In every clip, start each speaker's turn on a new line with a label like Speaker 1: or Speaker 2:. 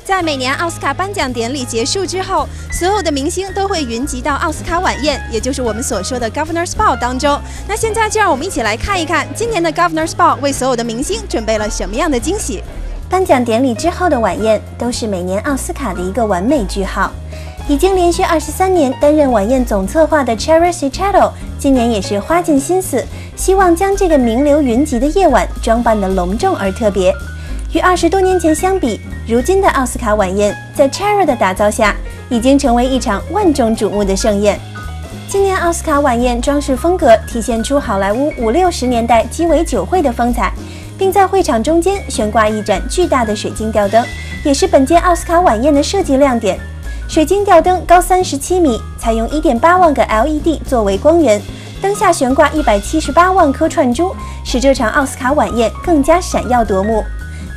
Speaker 1: 在每年奥斯卡颁奖典礼结束之后，所有的明星都会云集到奥斯卡晚宴，也就是我们所说的 Governor's Ball 当中。那现在就让我们一起来看一看今年的 Governor's Ball 为所有的明星准备了什么样的惊喜。颁奖典礼之后的晚宴都是每年奥斯卡的一个完美句号。已经连续23年担任晚宴总策划的 Cherry 今年也是花尽心思，希望将这个名流云集的夜晚装扮得隆重而特别。与20多年前相比，如今的奥斯卡晚宴在 Cherry 的打造下，已经成为一场万众瞩目的盛宴。今年奥斯卡晚宴装饰风格体现出好莱坞50、60年代鸡尾酒会的风采，并在会场中间悬挂一盏巨大的水晶吊灯，也是本届奥斯卡晚宴的设计亮点。水晶吊灯高37米，采用1.8万个 LED 作为光源，灯下悬挂178万颗串珠，使这场奥斯卡晚宴更加闪耀夺目。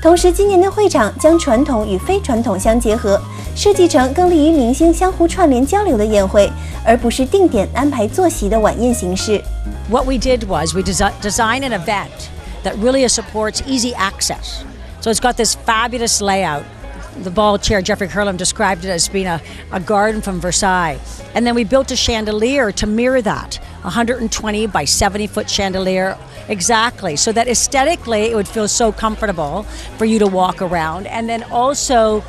Speaker 1: 同时，今年的会场将传统与非传统相结合，设计成更利于明星相互串联交流的宴会，而不是定点安排坐席的晚宴形式。
Speaker 2: What we did was we designed an event that really supports easy access. So it's got this fabulous layout. The ball chair, Jeffrey Curlin, described it as being a garden from Versailles. And then we built a chandelier to mirror that, 120 by 70-foot chandelier. Exactly, so that aesthetically it would feel so comfortable for you to walk around. And then also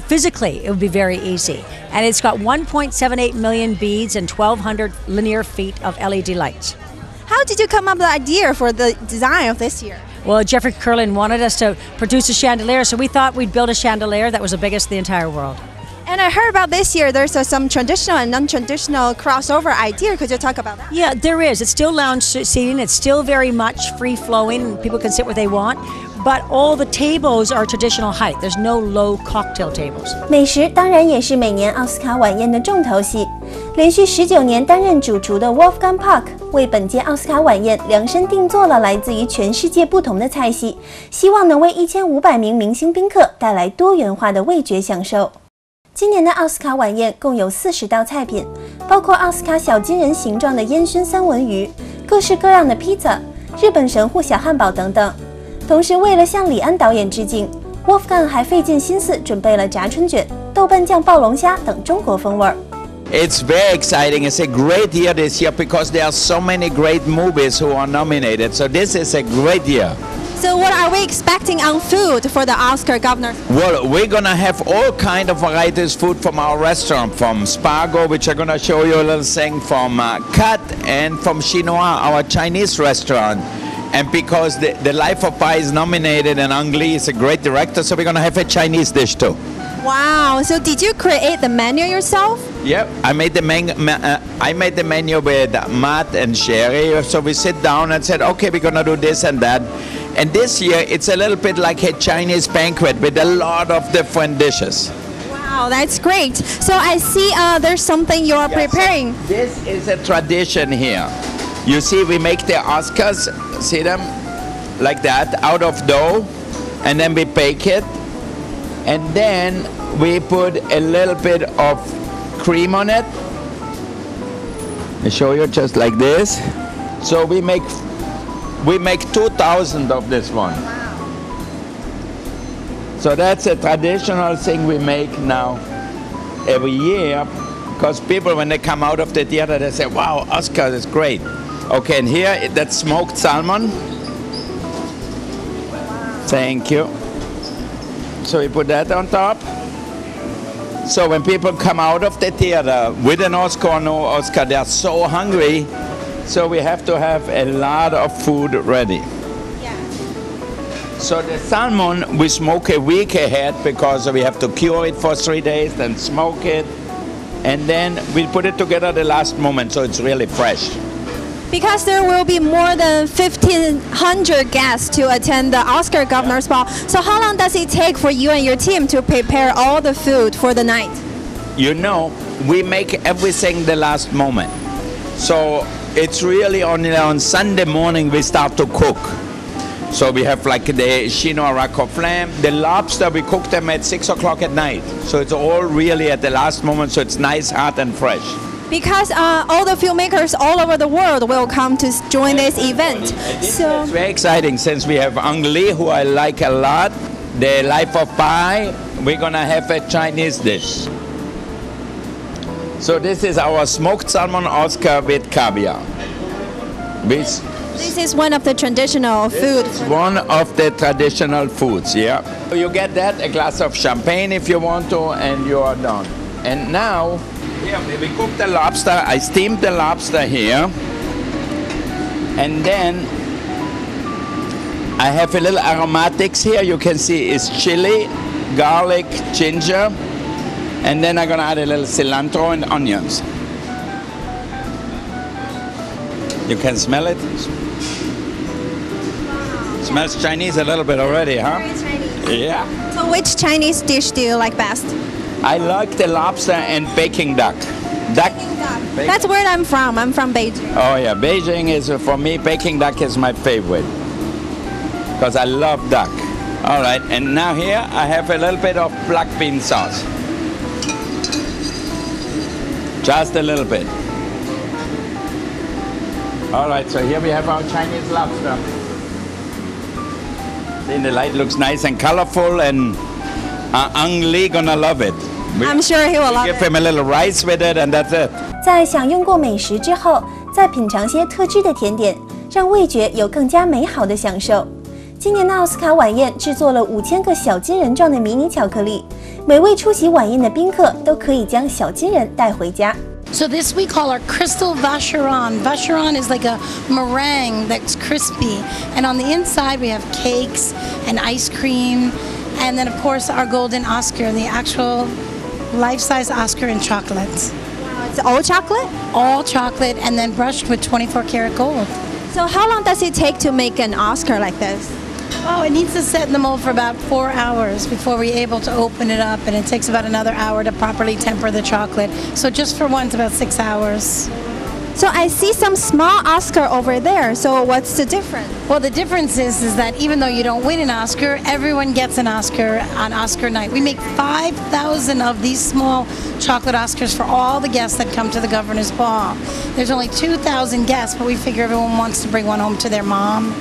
Speaker 2: physically it would be very easy. And it's got 1.78 million beads and 1,200 linear feet of LED lights.
Speaker 1: How did you come up with the idea for the design of this year?
Speaker 2: Well, Jeffrey Curlin wanted us to produce a chandelier, so we thought we'd build a chandelier that was the biggest in the entire world.
Speaker 1: And I heard about this year there's some traditional and non-traditional crossover idea. Could you talk about that?
Speaker 2: Yeah, there is. It's still lounge seating. It's still very much free-flowing. People can sit where they want. But all the tables are traditional height. There's no low cocktail tables.
Speaker 1: 美食当然也是每年奥斯卡晚宴的重头戏。连续19年担任主厨的 Wolfgang Puck 为本届奥斯卡晚宴量身定做了来自于全世界不同的菜系，希望能为1500名明星宾客带来多元化的味觉享受。今年的奥斯卡晚宴共有40道菜品，包括奥斯卡小金人形状的烟熏三文鱼、各式各样的披萨、日本神户小汉堡等等。同时，为了向李安导演致敬 ，Wolfgang 还费尽心思准备了炸春卷、豆瓣酱暴龙虾等中国风味儿。
Speaker 3: It's very exciting. It's a great year this year because there are so many great movies who are nominated. So this is a great year.
Speaker 1: So what are we expecting on food for the Oscar Governor?
Speaker 3: Well, we're going to have all kind of varieties food from our restaurant, from Spargo, which I'm going to show you a little thing, from Cut, and from Chinois, our Chinese restaurant. And because the Life of Pi is nominated and Ang Lee is a great director, so we're going to have a Chinese dish too.
Speaker 1: Wow, so did you create the menu yourself?
Speaker 3: Yep, I made the menu with Matt and Sherry. So we sit down and said, okay, we're going to do this and that. And this year, it's a little bit like a Chinese banquet with a lot of different dishes.
Speaker 1: Wow, that's great. So I see there's something you're preparing.
Speaker 3: So this is a tradition here. You see, we make the Oscars, see them? Like that, out of dough. And then we bake it. And then we put a little bit of cream on it. I show you just like this. So we make 2,000 of this one. So that's a traditional thing we make now every year, because people, when they come out of the theater, they say, wow, Oscar is great. Okay, and here, that's smoked salmon. Thank you. So we put that on top. So when people come out of the theater with an Oscar or no Oscar, they're so hungry. So we have to have a lot of food ready.
Speaker 1: Yeah.
Speaker 3: So the salmon we smoke a week ahead because we have to cure it for 3 days, then smoke it, and then we put it together at the last moment so it's really fresh.
Speaker 1: Because there will be more than 1,500 guests to attend the Oscar Governor's Ball. So how long does it take for you and your team to prepare all the food for the night?
Speaker 3: You know, we make everything the last moment. So it's really only on Sunday morning we start to cook. So we have like the Chinois rack au flamme, the lobster, we cook them at 6 o'clock at night. So it's all really at the last moment, so it's nice, hot and fresh.
Speaker 1: Because all the filmmakers all over the world will come to join this event. So
Speaker 3: it's very exciting since we have Ang Lee, who I like a lot, the Life of Pi. We're gonna have a Chinese dish. So this is our smoked salmon Oscar with caviar.
Speaker 1: this is one of the traditional foods.
Speaker 3: One of the traditional foods, yeah. You get that, a glass of champagne if you want to, and you are done. And now, here we cook the lobster. I steamed the lobster here. And then I have a little aromatics here. You can see it's chili, garlic, ginger. And then I'm gonna add a little cilantro and onions. You can smell it? Smells Chinese a little bit already, huh?
Speaker 1: Very Chinese.
Speaker 3: Yeah.
Speaker 1: So which Chinese dish do you like best?
Speaker 3: I like the lobster and Peking duck.
Speaker 1: That's where I'm from. I'm from Beijing.
Speaker 3: Oh yeah, Beijing is, for me, Peking duck is my favorite. Because I love duck. All right, and now here I have a little bit of black bean sauce. Just a little bit. All right, so here we have our Chinese lobster. See, the light looks nice and colorful, and Ang Lee gonna love it.
Speaker 1: I'm sure he will love
Speaker 3: Give
Speaker 1: it.
Speaker 3: him a little rice with it, and that's it.
Speaker 1: 在享用过美食之后，再品尝些特制的甜点，让味觉有更加美好的享受。今年的奥斯卡晚宴制作了5000个小金人状的迷你巧克力，每位出席晚宴的宾客都可以将小金人带回家。
Speaker 4: So this we call our crystal vacheron. Vacheron is like a meringue that's crispy. And on the inside we have cakes and ice cream. And then of course our golden Oscar, the actual life-size Oscar in chocolate.
Speaker 1: It's all chocolate?
Speaker 4: All chocolate and then brushed with 24 karat gold.
Speaker 1: So how long does it take to make an Oscar like this?
Speaker 4: Oh, it needs to set in the mold for about 4 hours before we're able to open it up, and it takes about another hour to properly temper the chocolate. So just for one, it's about 6 hours.
Speaker 1: So I see some small Oscar over there. So what's the difference?
Speaker 4: Well, the difference is that even though you don't win an Oscar, everyone gets an Oscar on Oscar night. We make 5,000 of these small chocolate Oscars for all the guests that come to the governor's ball. There's only 2,000 guests, but we figure everyone wants to bring one home to their mom.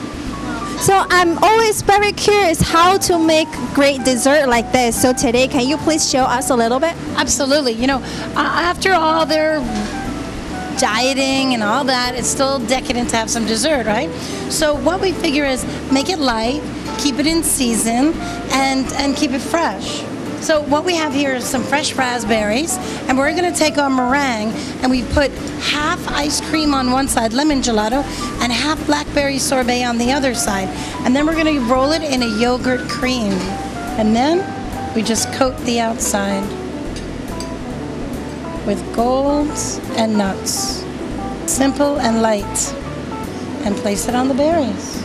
Speaker 1: So I'm always very curious how to make great dessert like this. So today, can you please show us a little bit?
Speaker 4: Absolutely. You know, after all their dieting and all that, it's still decadent to have some dessert, right? So what we figure is make it light, keep it in season, and keep it fresh. So what we have here is some fresh raspberries, and we're going to take our meringue, and we put half ice cream on one side, lemon gelato, and half blackberry sorbet on the other side. And then we're going to roll it in a yogurt cream. And then we just coat the outside with golds and nuts. Simple and light. And place it on the berries.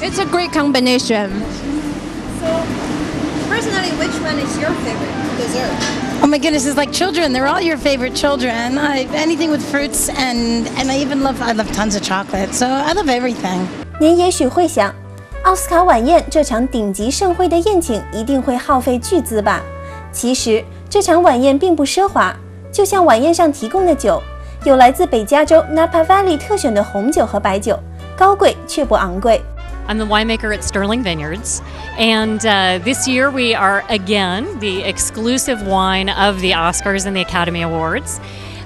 Speaker 1: It's a great combination. So, personally, which one is your favorite dessert?
Speaker 4: Oh my goodness, it's like children. They're all your favorite children. Anything with fruits, and I love tons of chocolate. So I love everything.
Speaker 1: 您也许会想，奥斯卡晚宴这场顶级盛会的宴请一定会耗费巨资吧？其实这场晚宴并不奢华，就像晚宴上提供的酒，有来自北加州 Napa Valley 特选的红酒和白酒，高贵却不昂贵。
Speaker 5: I'm the winemaker at Sterling Vineyards, and this year we are again the exclusive wine of the Oscars and the Academy Awards.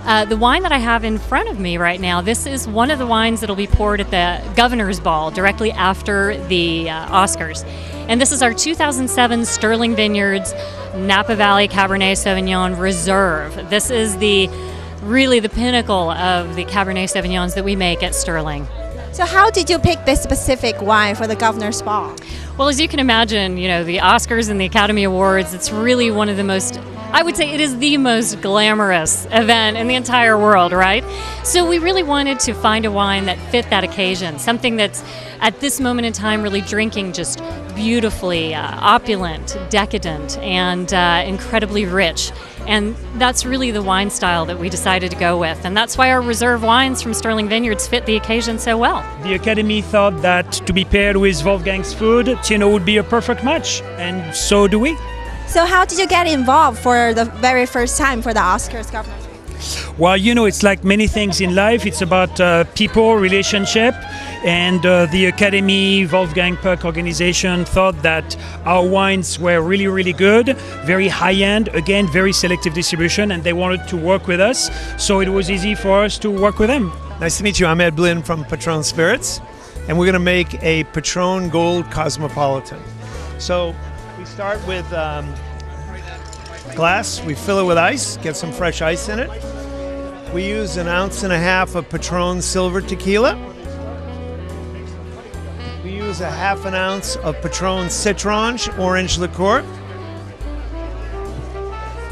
Speaker 5: The wine that I have in front of me right now, this is one of the wines that will be poured at the Governor's Ball directly after the Oscars. And this is our 2007 Sterling Vineyards Napa Valley Cabernet Sauvignon Reserve. This is really the pinnacle of the Cabernet Sauvignons that we make at Sterling.
Speaker 1: So how did you pick this specific wine for the Governor's Ball?
Speaker 5: Well, as you can imagine, you know, the Oscars and the Academy Awards, it's really one of the most, I would say it is the most glamorous event in the entire world, right? So we really wanted to find a wine that fit that occasion, something that's at this moment in time really drinking just beautifully opulent, decadent, and incredibly rich. And that's really the wine style that we decided to go with. And that's why our reserve wines from Sterling Vineyards fit the occasion so well.
Speaker 6: The Academy thought that to be paired with Wolfgang's food, would be a perfect match, and so do we.
Speaker 1: So how did you get involved for the very first time for the Oscars, Governor?
Speaker 6: Well, it's like many things in life. It's about people, relationship, and the Academy, Wolfgang Puck organization thought that our wines were really, really good, very high-end, again, very selective distribution, and they wanted to work with us, so it was easy for us to work with them.
Speaker 7: Nice to meet you. I'm Ed Blinn from Patron Spirits, and we're going to make a Patron Gold Cosmopolitan. So we start with glass, we fill it with ice, get some fresh ice in it. We use 1.5 ounces of Patron Silver Tequila. We use 1/2 ounce of Patron Citronge Orange Liqueur.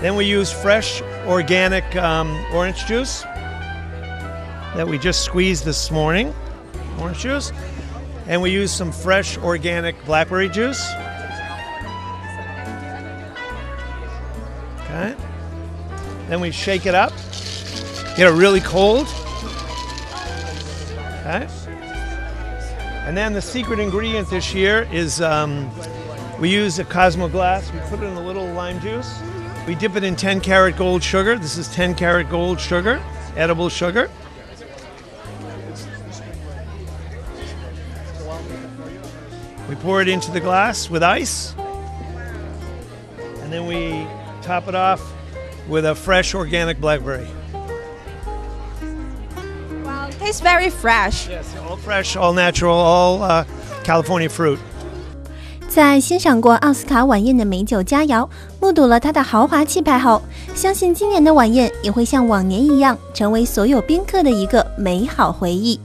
Speaker 7: Then we use fresh organic orange juice that we just squeezed this morning, orange juice. And we use some fresh organic blackberry juice. Okay. Then we shake it up. Get it really cold. Okay. And then the secret ingredient this year is we use a Cosmo glass. We put it in a little lime juice. We dip it in 10 karat gold sugar. This is 10 karat gold sugar, edible sugar. We pour it into the glass with ice. And then we top it off with a fresh organic blackberry.
Speaker 1: Wow, it tastes very fresh.
Speaker 7: Yes, all fresh, all natural, all California fruit.
Speaker 1: 在欣赏过奥斯卡晚宴的美酒佳肴，目睹了它的豪华气派后，相信今年的晚宴也会像往年一样，成为所有宾客的一个美好回忆。